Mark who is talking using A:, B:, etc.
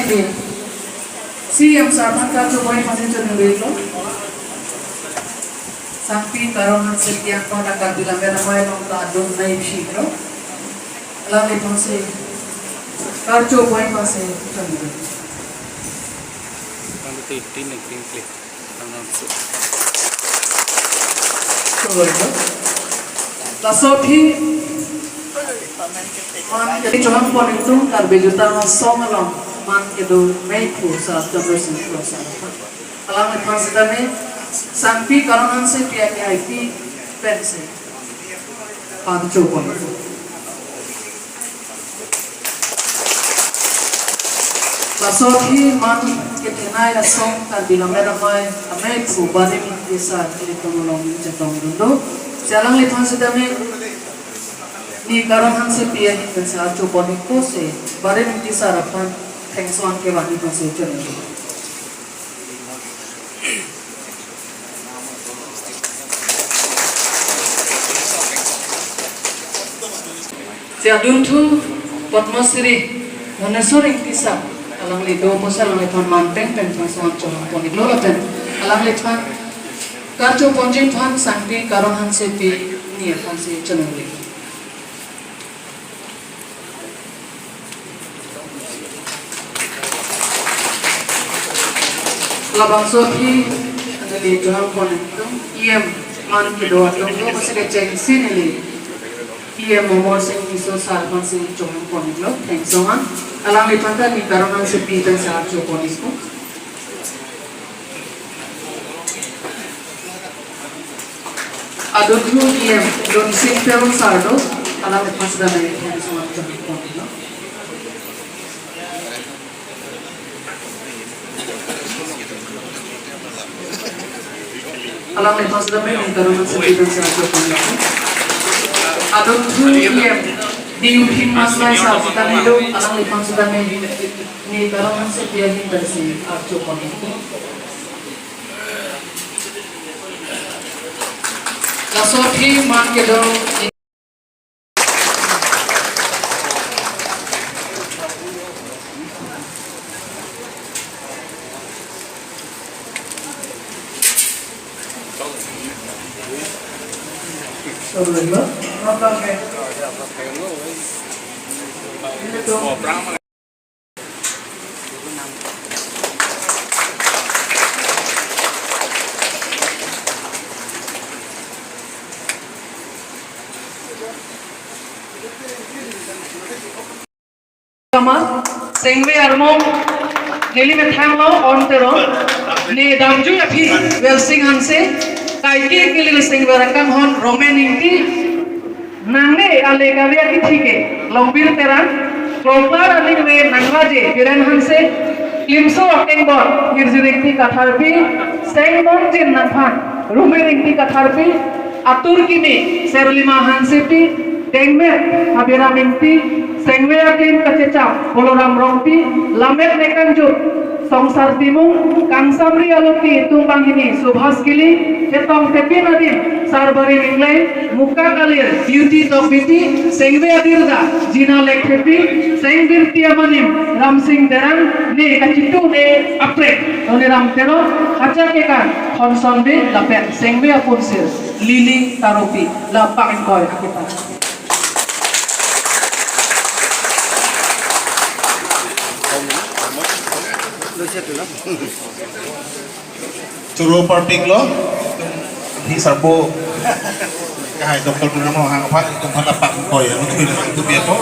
A: ini CM sarman ka coba masih cenderung lo sampai karonan sekian kau nak bilang beramai long kadung naik sihro lalu masih kar coba masih cenderung
B: kalau itu ini klik
A: coba itu tasopi jadi cuma pon itu karbe juta masong along man kedo meiku saat terbersih proses alam itu masih dami sampai karonan se pihak IP pense pancu pon tasopi man ketenai asong karbe lameramai meiku bani desa ini tolong jatong dulu jalan itu masih dami ni karonan se pihak itu saat coba itu se bari minti sarapan tengsuan ke bani masih cenderung Jadun tu Padmasri Manasuri kisah alang lido musal lepan manteng tengsuan coba poni lo lepan alang lepan karco ponjin pan sangpi karonan se pi ni pan se cenderung labang sohi dari Tuhan pun itu ia man kedua tu masih kecil sini li ia memor sing iso saat masih Tuhan pun itu tengsoan alam ipanta ni karonan sepi dan saat Tuhan itu adon tu ia don sing terus sardo alam ipanta dah ni tengsoan Tuhan pun itu alam lepas dami ang karonan sa bidang sa ato pangyayon. Adon tu di uhin maslay sa dami do alam lepas dami ni karonan sa biyahin dari ato pangyayon. Lasopi man kedo Sebelumnya, apa ke? Itu. Kamar, sengwe armo, nili methang lo on tero, ne damju ya phi, welsing hanse. Kaiki kilil sing barangkang hon romen inti nangne ale gavia ki thike lombir teran klopar aling we nangwaje biren hanse limso akengbo girjirikti katharpi sengmon jin nangphan rumer inti katharpi atur kimi serlima hansepi dengmer habira minti sengwe akin kacecap boloram rompi lamet nekanju Songsar timung kangsamri aloki tumbang ini subhas kili etong tepi nadim sarbari minglay muka kalir beauty top beauty sengwe adirda jina lek tepi sengbir tiamanim ram sing derang ne kacitu ne apre one ram tero kaca kekan konson be lapet sengwe apunsir lili taropi lapak engkoy kita
C: Curu parting lo di sarbo kahit doktor ko na mo hang pa itong halapak ko yan ito biya ko